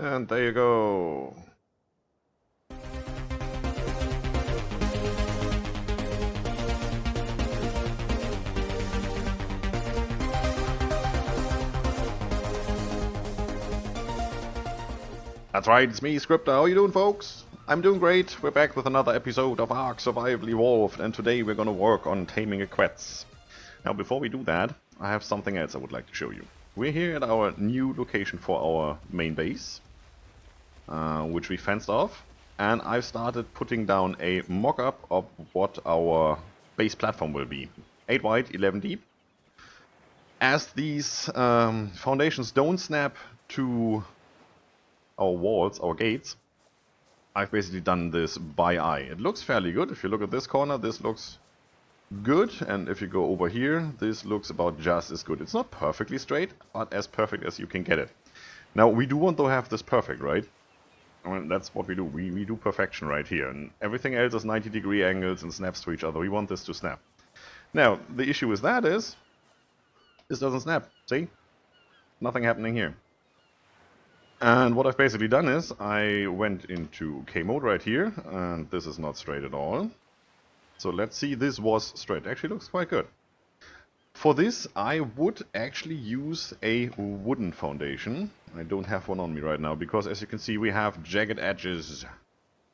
And there you go. That's right, it's me, Scryptar. How you doing, folks? I'm doing great. We're back with another episode of ARK Survival Evolved, and today we're gonna work on taming a Quetz. Now, before we do that, I have something else I would like to show you. We're here at our new location for our main base, which we fenced off, and I've started putting down a mock-up of what our base platform will be. 8 wide, 11 deep. As these foundations don't snap to our walls, our gates, I've basically done this by eye. It looks fairly good. If you look at this corner, this looks good, and if you go over here, this looks about just as good. It's not perfectly straight, but as perfect as you can get it. Now, we do want to have this perfect, right? I mean, that's what we do. We do perfection right here, and everything else is 90-degree angles and snaps to each other. We want this to snap. Now, the issue with that is, this doesn't snap. See? Nothing happening here. And what I've basically done is, I went into K mode right here, and this is not straight at all. So let's see, this was straight. Actually looks quite good. For this, I would actually use a wooden foundation. I don't have one on me right now, because as you can see, we have jagged edges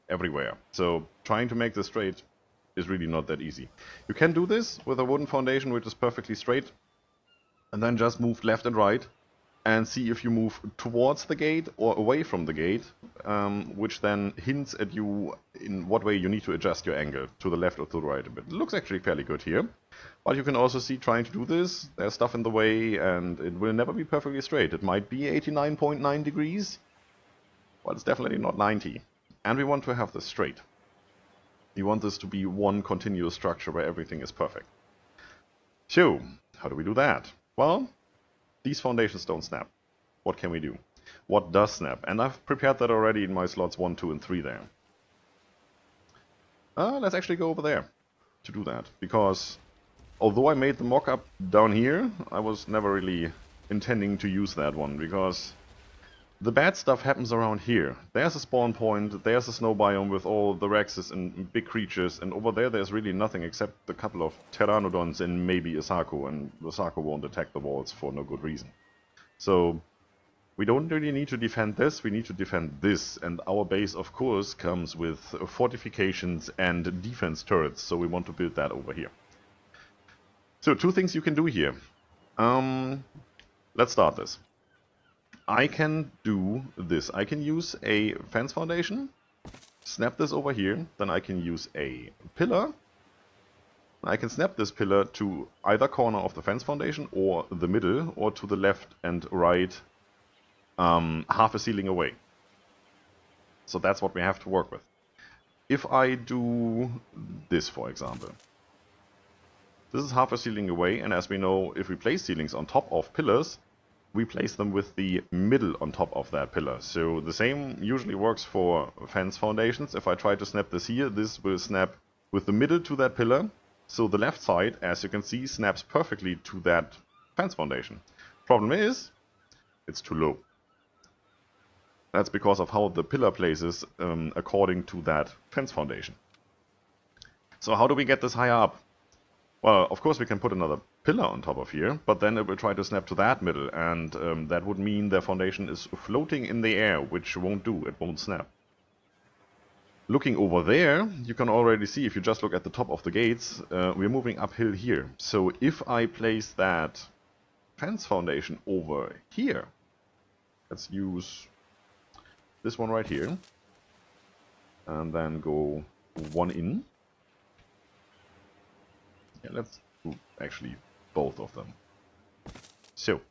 everywhere. So trying to make this straight is really not that easy. You can do this with a wooden foundation, which is perfectly straight, and then just move left and right, and see if you move towards the gate or away from the gate, which then hints at you in what way you need to adjust your angle, to the left or to the right a bit. It looks actually fairly good here, but you can also see trying to do this, there's stuff in the way, and it will never be perfectly straight. It might be 89.9 degrees, but it's definitely not 90. And we want to have this straight. We want this to be one continuous structure where everything is perfect. So, how do we do that? Well, these foundations don't snap. What can we do? What does snap? And I've prepared that already in my slots 1, 2, and 3 there. Let's actually go over there to do that. Because although I made the mock-up down here, I was never really intending to use that one. Because the bad stuff happens around here. There's a spawn point, there's a snow biome with all the Rexes and big creatures. And over there, there's really nothing except a couple of Pteranodons and maybe a Sarco. And the Sarco won't attack the walls for no good reason. So we don't really need to defend this, we need to defend this. And our base, of course, comes with fortifications and defense turrets. So we want to build that over here. So 2 things you can do here. Let's start this. I can do this. I can use a fence foundation, snap this over here, then I can use a pillar. I can snap this pillar to either corner of the fence foundation, or the middle, or to the left and right, half a ceiling away. So that's what we have to work with. If I do this, for example, this is half a ceiling away, and as we know, if we place ceilings on top of pillars, we place them with the middle on top of that pillar. So the same usually works for fence foundations. If I try to snap this here, this will snap with the middle to that pillar. So the left side, as you can see, snaps perfectly to that fence foundation. Problem is, it's too low. That's because of how the pillar places according to that fence foundation. So how do we get this higher up? Well, of course we can put another pillar on top of here, but then it will try to snap to that middle, and that would mean the foundation is floating in the air, which won't do, it won't snap. Looking over there, you can already see, if you just look at the top of the gates, we're moving uphill here. So if I place that fence foundation over here, let's use this one right here, and then go 1 in. Yeah, let's do actually both of them. So,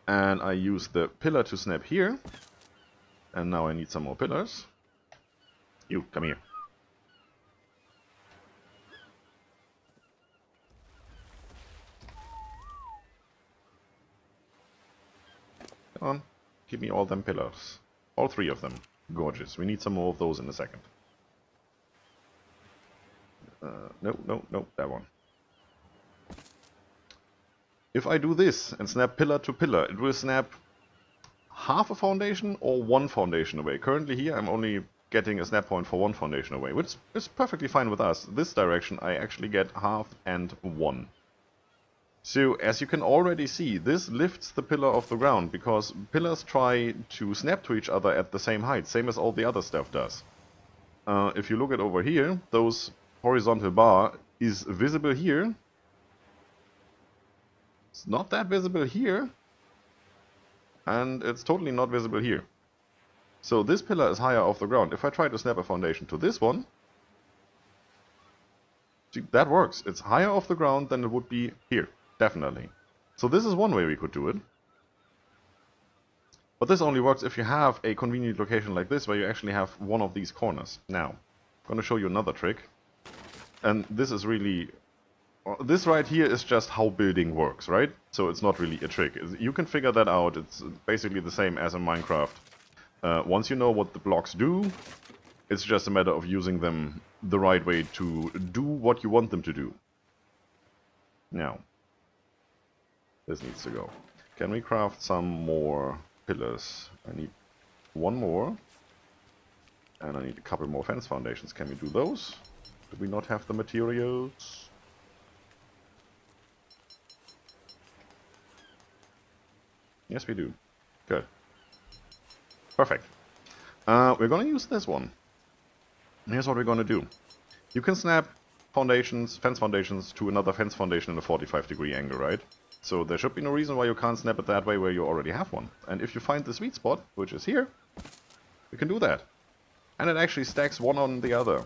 and I use the pillar to snap here, and now I need some more pillars. You, come here. Come on, give me all them pillars. All 3 of them. Gorgeous. We need some more of those in a second. No, that one. If I do this and snap pillar to pillar, it will snap half a foundation or one foundation away. Currently here I'm only getting a snap point for one foundation away, which is perfectly fine with us. This direction I actually get half and one. So as you can already see, this lifts the pillar off the ground, because pillars try to snap to each other at the same height, same as all the other stuff does. If you look at over here, those horizontal bar is visible here. It's not that visible here. And it's totally not visible here. So this pillar is higher off the ground. If I try to snap a foundation to this one, see, that works. It's higher off the ground than it would be here, definitely. So this is one way we could do it. But this only works if you have a convenient location like this, where you actually have one of these corners. Now, I'm going to show you another trick. And this is really... This right here is just how building works, right? So it's not really a trick. You can figure that out. It's basically the same as in Minecraft. Once you know what the blocks do, it's just a matter of using them the right way to do what you want them to do. Now, this needs to go. Can we craft some more pillars? I need one more. And I need a couple more fence foundations. Can we do those? Do we not have the materials? Yes, we do. Good. Perfect. We're going to use this one. Here's what we're going to do. You can snap foundations, fence foundations, to another fence foundation in a 45-degree angle, right? So there should be no reason why you can't snap it that way where you already have one. And if you find the sweet spot, which is here, you can do that. And it actually stacks one on the other.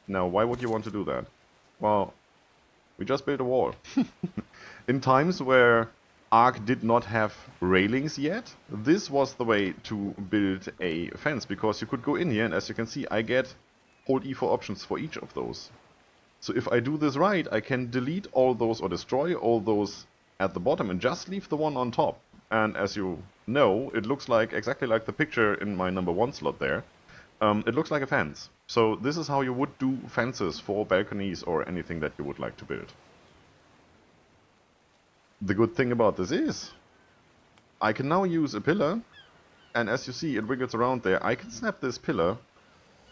Now, why would you want to do that? Well, we just built a wall. In times where ARK did not have railings yet, this was the way to build a fence, because you could go in here, and as you can see, I get hold E for options for each of those. So if I do this right, I can delete all those or destroy all those at the bottom and just leave the one on top. And as you know, it looks like exactly like the picture in my #1 slot there. It looks like a fence. So this is how you would do fences for balconies or anything that you would like to build. The good thing about this is, I can now use a pillar, and as you see it wiggles around there, I can snap this pillar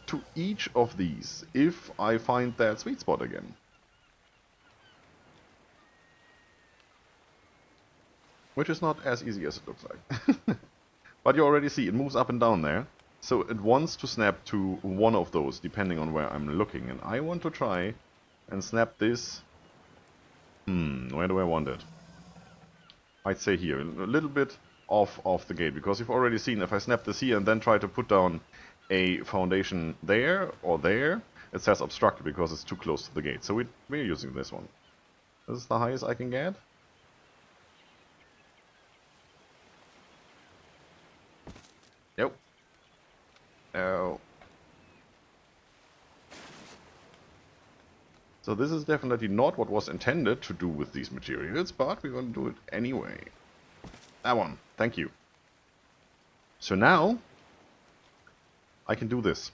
to each of these if I find that sweet spot again. Which is not as easy as it looks like. But you already see it moves up and down there, so it wants to snap to one of those depending on where I'm looking, and I want to try and snap this. Where do I want it? I'd say here, a little bit off the gate, because you've already seen if I snap this here and then try to put down a foundation there or there, it says obstructed because it's too close to the gate. So we're using this one. This is the highest I can get. Yep. Oh. So this is definitely not what was intended to do with these materials, but we're going to do it anyway. That one. Thank you. So now I can do this.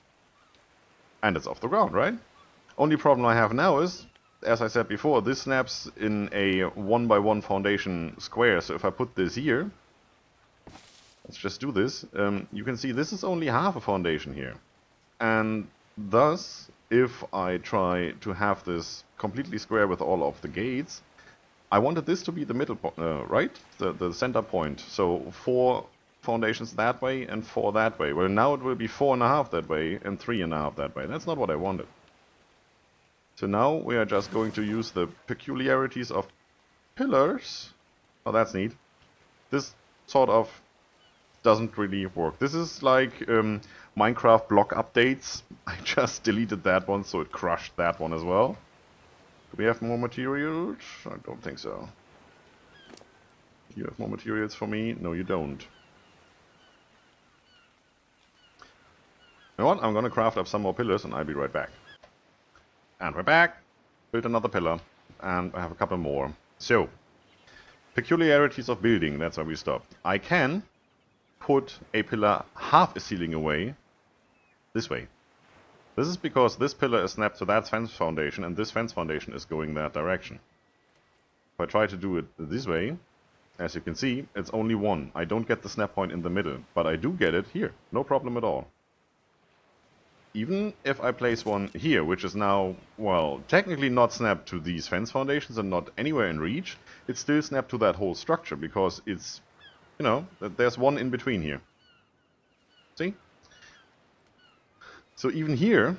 And it's off the ground, right? Only problem I have now is, as I said before, this snaps in a 1x1 foundation square. So if I put this here, let's just do this. You can see this is only half a foundation here. And thus, if I try to have this completely square with all of the gates, I wanted this to be the middle point, right? The center point. So 4 foundations that way and 4 that way. Well, now it will be 4.5 that way and 3.5 that way. That's not what I wanted. So now we are just going to use the peculiarities of pillars. Oh, that's neat. This sort of doesn't really work. This is like Minecraft block updates. I just deleted that one, so it crushed that one as well. Do we have more materials? I don't think so. Do you have more materials for me? No, you don't. You know what? I'm gonna craft up some more pillars and I'll be right back. And we're back. Built another pillar. And I have a couple more. So, peculiarities of building. That's where we stopped. I can put a pillar half a ceiling away this way. This is because this pillar is snapped to that fence foundation and this fence foundation is going that direction. If I try to do it this way, As you can see, it's only one. I don't get the snap point in the middle, but I do get it here. No problem at all. Even if I place one here, which is now, well, technically not snapped to these fence foundations and not anywhere in reach, it's still snapped to that whole structure because it's, you know, there's one in between here. See? So even here,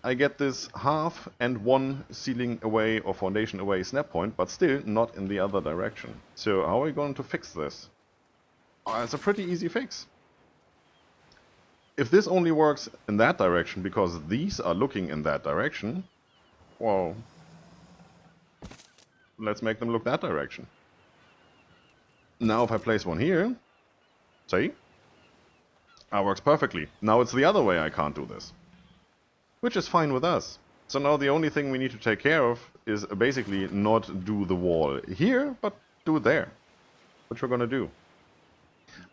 I get this half and one ceiling away or foundation away snap point, but still not in the other direction. So how are we going to fix this? It's a pretty easy fix. If this only works in that direction because these are looking in that direction, well, let's make them look that direction. Now if I place one here, see? That works perfectly. Now it's the other way I can't do this. Which is fine with us. So now the only thing we need to take care of is basically not do the wall here, but do it there. Which we're gonna do.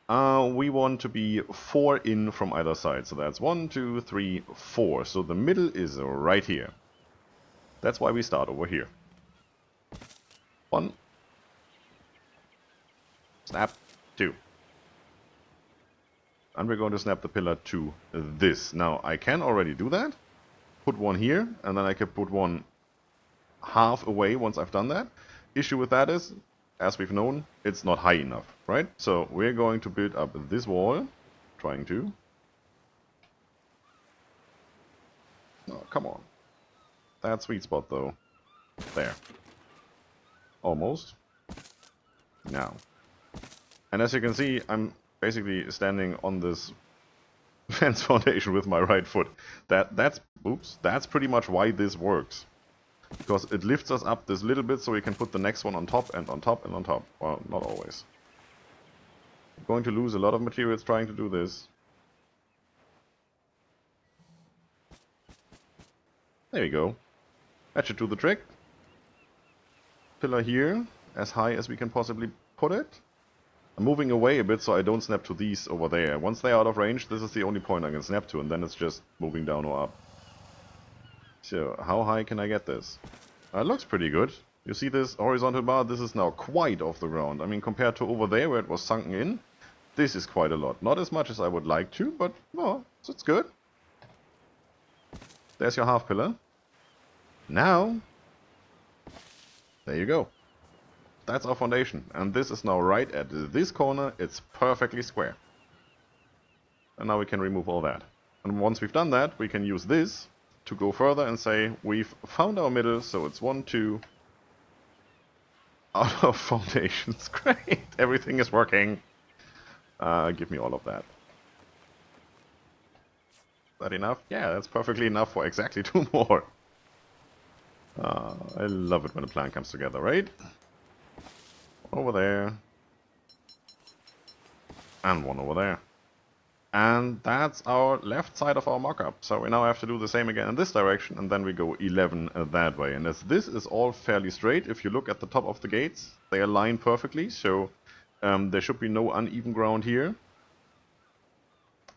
We want to be 4 in from either side. So that's 1, 2, 3, 4. So the middle is right here. That's why we start over here. 1. Snap. 2. And we're going to snap the pillar to this. Now I can already do that. Put one here, and then I can put one half away once I've done that. Issue with that is, as we've known, it's not high enough, right? So we're going to build up this wall, trying to. Oh, come on. That sweet spot though. There. Almost. Now. And as you can see, I'm basically standing on this fence foundation with my right foot. That's pretty much why this works. Because it lifts us up this little bit so we can put the next one on top and on top and on top. Well, not always. I'm going to lose a lot of materials trying to do this. There we go. That should do the trick. Pillar here, as high as we can possibly put it. I'm moving away a bit so I don't snap to these over there. Once they're out of range, this is the only point I can snap to, and then it's just moving down or up. So, how high can I get this? It looks pretty good. You see this horizontal bar? This is now quite off the ground. I mean, compared to over there where it was sunken in, this is quite a lot. Not as much as I would like to, but, well, it's good. There's your half pillar. Now, there you go. That's our foundation. And this is now right at this corner. It's perfectly square. And now we can remove all that. And once we've done that, we can use this to go further and say we've found our middle, so it's 1, 2 out of foundations. Great, everything is working. Give me all of that. Is that enough? Yeah, that's perfectly enough for exactly 2 more. I love it when a plan comes together, right? Over there. And one over there. And that's our left side of our mock-up. So we now have to do the same again in this direction, and then we go 11 that way. And as this is all fairly straight, if you look at the top of the gates, they align perfectly, so there should be no uneven ground here.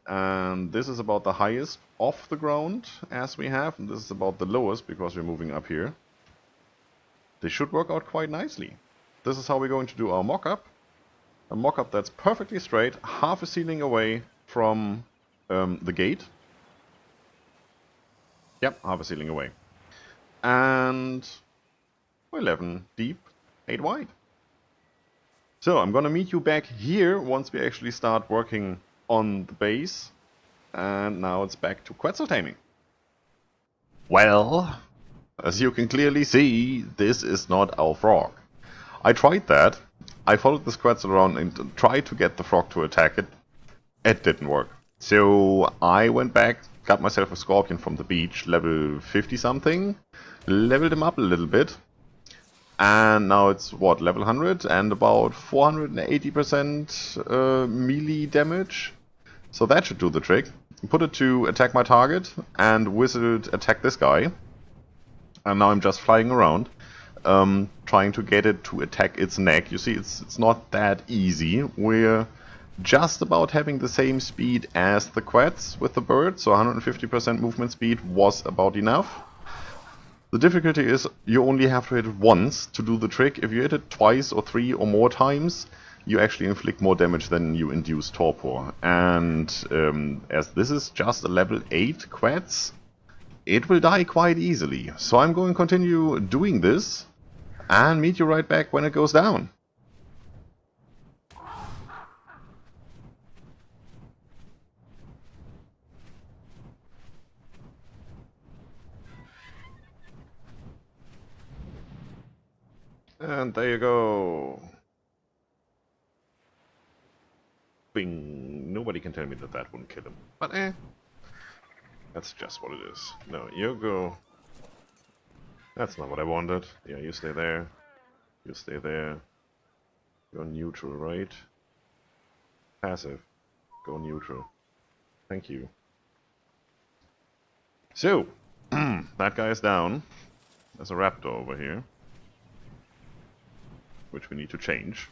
And this is about the highest off the ground as we have, and this is about the lowest because we're moving up here. They should work out quite nicely. This is how we're going to do our mock-up. A mock-up that's perfectly straight, half a ceiling away from the gate. Yep, half a ceiling away. And 11 deep, 8 wide. So I'm gonna meet you back here once we actually start working on the base. And now it's back to Quetzal taming. Well, as you can clearly see, this is not our frog. I tried that. I followed this Quetzal around and tried to get the frog to attack it. It didn't work. So I went back, got myself a scorpion from the beach, level 50 something, leveled him up a little bit, and now it's what, level 100 and about 480% melee damage. So that should do the trick. Put it to attack my target and wizard attack this guy. And now I'm just flying around, trying to get it to attack its neck. You see, it's not that easy. We're just about having the same speed as the Quetz with the bird, so 150% movement speed was about enough. The difficulty is you only have to hit it once to do the trick. If you hit it twice or 3 or more times, you actually inflict more damage than you induce torpor. And as this is just a level 8 Quetz, it will die quite easily. So I'm going to continue doing this and meet you right back when it goes down. And there you go. Bing. Nobody can tell me that that wouldn't kill him. But that's just what it is. No, you go. That's not what I wanted. Yeah, you stay there. You stay there. You're neutral, right? Passive. Go neutral. Thank you. So, that guy is down. There's a raptor over here, which we need to change.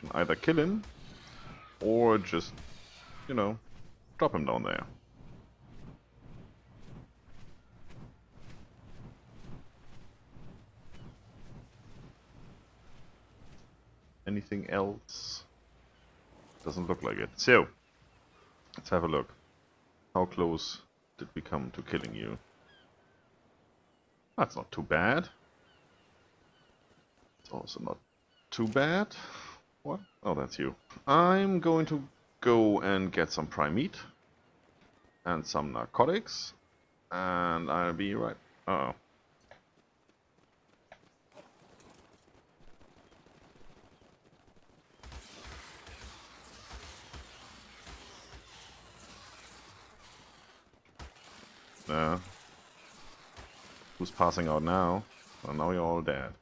Can either kill him, or just, you know, drop him down there. Anything else? Doesn't look like it. So, let's have a look. How close did we come to killing you? That's not too bad. It's also not too bad. What? Oh, that's you. I'm going to go and get some prime meat and some narcotics, and I'll be right. Uh-oh. Who's passing out now? Well, now you're all dead.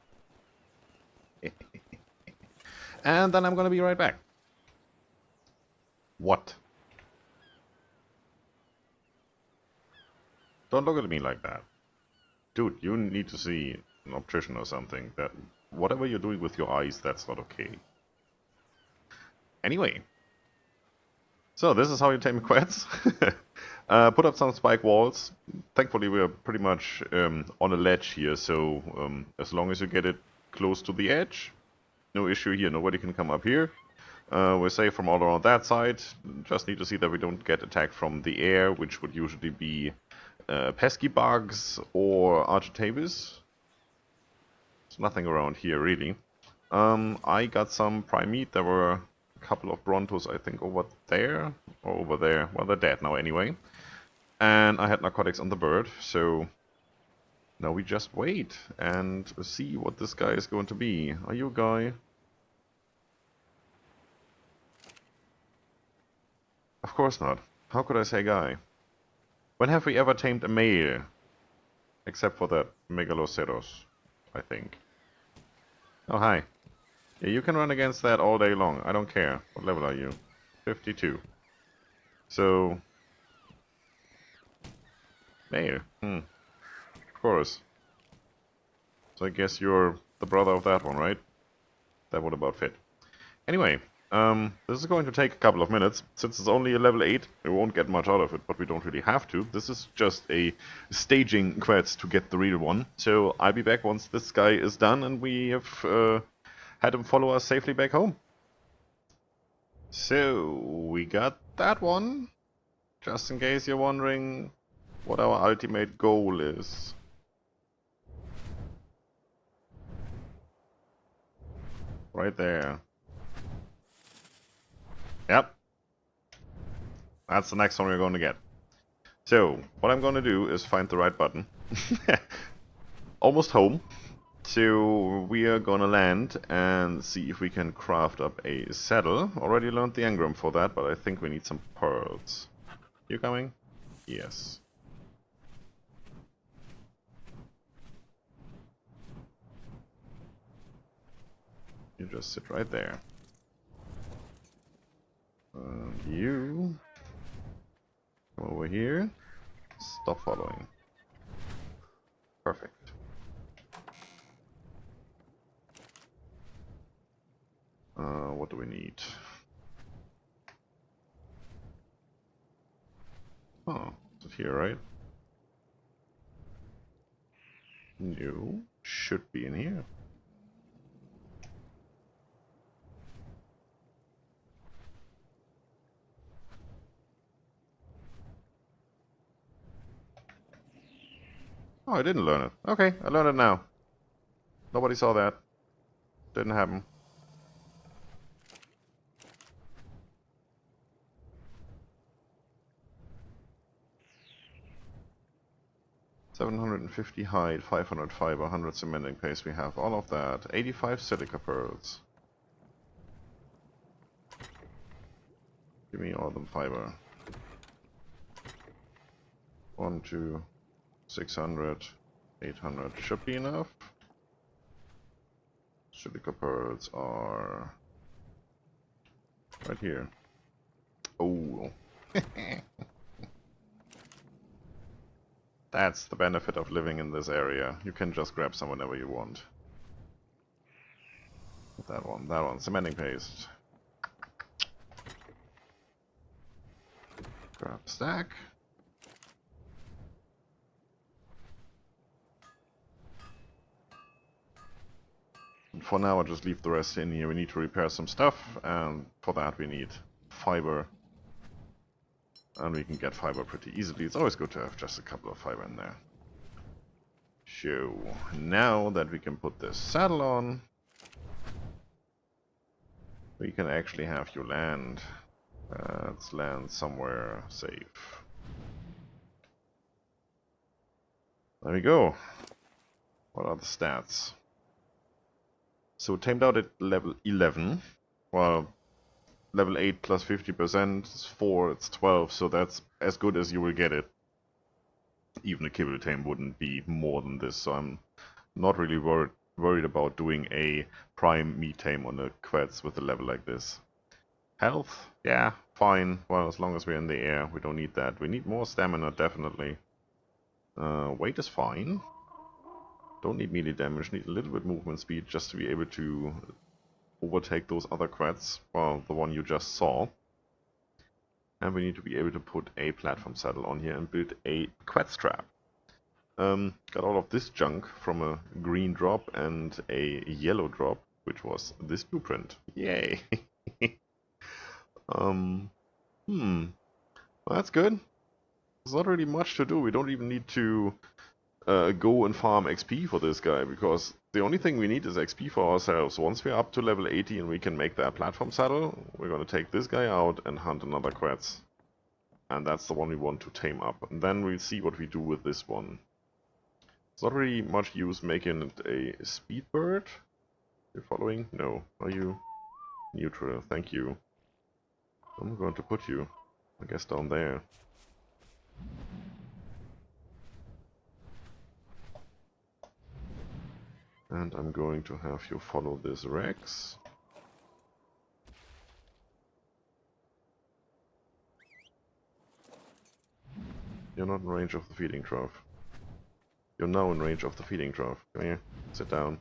And then I'm gonna be right back. What? Don't look at me like that. Dude, you need to see an optician or something. That whatever you're doing with your eyes, that's not okay. Anyway. So this is how you tame Quetz. Put up some spike walls. Thankfully we're pretty much on a ledge here, so as long as you get it close to the edge, no issue here, nobody can come up here. We're safe from all around that side. Just need to see that we don't get attacked from the air, which would usually be pesky bugs or architavis. There's nothing around here really. I got some prime meat. There were a couple of brontos, I think, over there or over there. Well, they're dead now anyway. And I had narcotics on the bird, so now we just wait and see what this guy is going to be. Are you a guy? Of course not. How could I say guy? When have we ever tamed a male? Except for that Megaloceros, I think. Oh, hi. Yeah, you can run against that all day long. I don't care. What level are you? 52. So... male. Of course. So I guess you're the brother of that one, right? That would about fit. Anyway, this is going to take a couple of minutes. Since it's only a level 8, we won't get much out of it, but we don't really have to. This is just a staging quest to get the real one. So I'll be back once this guy is done and we have had him follow us safely back home. So, we got that one. Just in case you're wondering what our ultimate goal is. Right there. Yep. That's the next one we're going to get. So, what I'm going to do is find the right button. Almost home. So, we are going to land and see if we can craft up a saddle. Already learned the engram for that, but I think we need some pearls. You coming? Yes. You just sit right there. You come over here. Stop following. Perfect. What do we need? Oh, Is it here, right? No, should be in here. Oh, I didn't learn it. Okay, I learned it now. Nobody saw that. Didn't happen. $750 hide, 500 fiber, 100 cementing paste. We have all of that. 85 silica pearls. Give me all them fiber. 1, 2, 600, 800 should be enough. Silica pearls are right here. Oh. That's the benefit of living in this area. You can just grab some whenever you want. That one, cementing paste. Grab a stack. And for now, I'll just leave the rest in here. We need to repair some stuff, and for that we need fiber. And we can get fiber pretty easily. It's always good to have just a couple of fiber in there. So, now that we can put this saddle on, we can actually have you land. Let's land somewhere safe. There we go. What are the stats? So tamed out at level 11. Well, level 8 plus 50% is 4, it's 12, so that's as good as you will get it. Even a kibble tame wouldn't be more than this, so I'm not really worried about doing a prime meat tame on a Quetz with a level like this. Health? Yeah, fine. Well, as long as we're in the air, we don't need that. We need more stamina, definitely. Weight is fine. Don't need melee damage, need a little bit movement speed just to be able to overtake those other Quetz. Well, the one you just saw. And we need to be able to put a platform saddle on here and build a Quetz trap. Got all of this junk from a green drop and a yellow drop, which was this blueprint. Yay! Well, that's good. There's not really much to do. We don't even need to go and farm XP for this guy, because the only thing we need is XP for ourselves. Once we're up to level 80 and we can make that platform saddle, we're going to take this guy out and hunt another Quetz. And that's the one we want to tame up. And then we'll see what we do with this one. It's not really much use making it a speed bird. You're following? No. Are you? Neutral, thank you. I'm going to put you, I guess, down there. And I'm going to have you follow this Rex. You're not in range of the feeding trough. You're now in range of the feeding trough. Come here, sit down.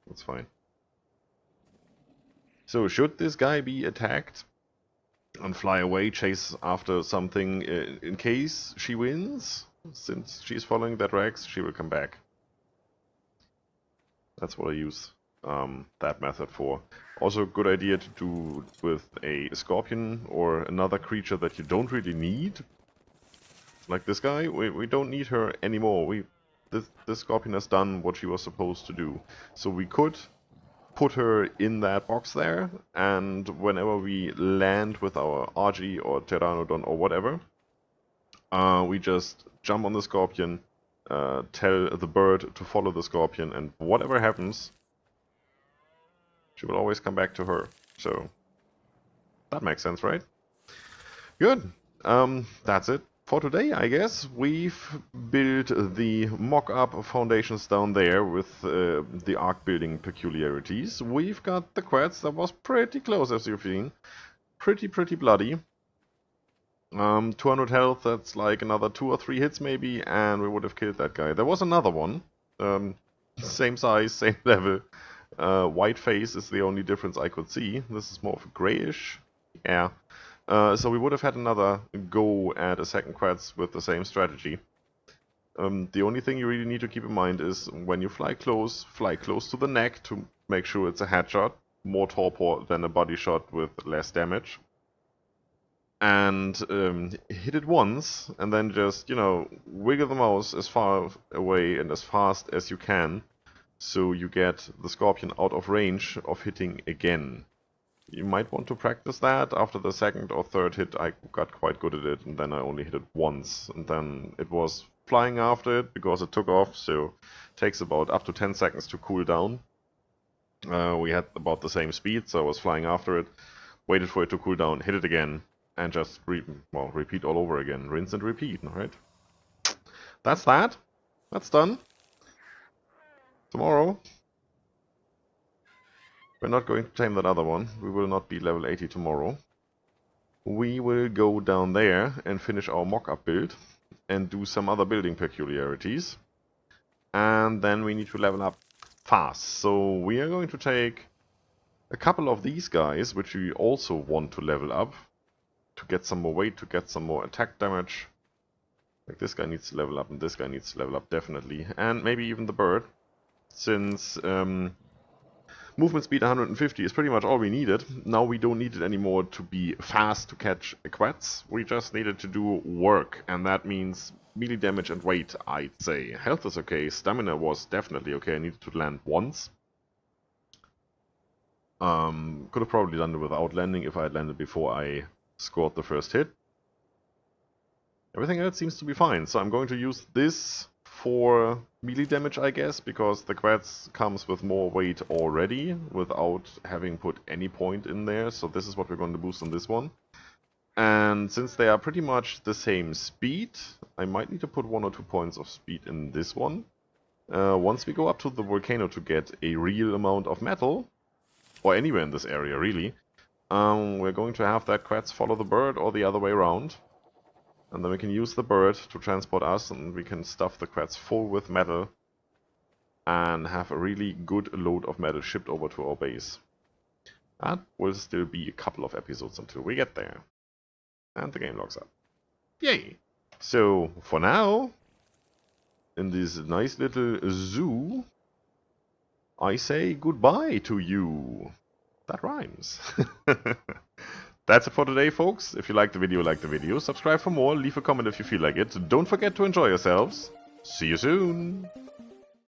That's fine. So, should this guy be attacked and fly away, chase after something in case she wins? Since she's following that Rex, she will come back. That's what I use that method for. Also, a good idea to do with a scorpion or another creature that you don't really need. Like this guy, we don't need her anymore. This scorpion has done what she was supposed to do. So we could put her in that box there, and whenever we land with our RG or Pteranodon or whatever, we just jump on the scorpion, tell the bird to follow the scorpion, and whatever happens, she will always come back to her. So that makes sense, right? Good. That's it for today, I guess. We've built the mock-up foundations down there with the ARK building peculiarities. We've got the Quetz that was pretty close, as you've seen. Pretty bloody. 200 health, that's like another 2 or 3 hits maybe, and we would have killed that guy. There was another one. Same size, same level. White face is the only difference I could see. This is more of a grayish. Yeah. So we would have had another go at a second Quetz with the same strategy. The only thing you really need to keep in mind is when you fly close to the neck to make sure it's a headshot, more torpor than a body shot with less damage. And hit it once, and then just, you know, wiggle the mouse as far away and as fast as you can, so you get the Scorpion out of range of hitting again. You might want to practice that. After the second or third hit I got quite good at it, and then I only hit it once, and then it was flying after it because it took off, so it takes about up to 10 seconds to cool down. We had about the same speed, so I was flying after it, waited for it to cool down, hit it again, and just repeat all over again. Rinse and repeat, right? That's that. That's done. Tomorrow, we're not going to tame that other one. We will not be level 80 tomorrow. We will go down there and finish our mock-up build and do some other building peculiarities. And then we need to level up fast. So we are going to take a couple of these guys, which we also want to level up, to get some more weight, to get some more attack damage. Like this guy needs to level up, and this guy needs to level up definitely. And maybe even the bird, since movement speed 150 is pretty much all we needed. Now we don't need it anymore to be fast to catch a Quetz. We just needed to do work, and that means melee damage and weight, I'd say. Health is okay, stamina was definitely okay. I needed to land once. Could have probably done it without landing if I had landed before I scored the first hit. Everything else seems to be fine, so I'm going to use this for melee damage, I guess, because the Quetz comes with more weight already without having put any point in there, so this is what we're going to boost on this one. And since they are pretty much the same speed, I might need to put 1 or 2 points of speed in this one. Once we go up to the volcano to get a real amount of metal, or anywhere in this area really, we're going to have that Quetz follow the bird or the other way around. And then we can use the bird to transport us, and we can stuff the Quetz full with metal and have a really good load of metal shipped over to our base. That will still be a couple of episodes until we get there. And the game logs up. Yay! So, for now, in this nice little zoo, I say goodbye to you. That rhymes. That's it for today, folks. If you liked the video, like the video. Subscribe for more, leave a comment if you feel like it. Don't forget to enjoy yourselves. See you soon!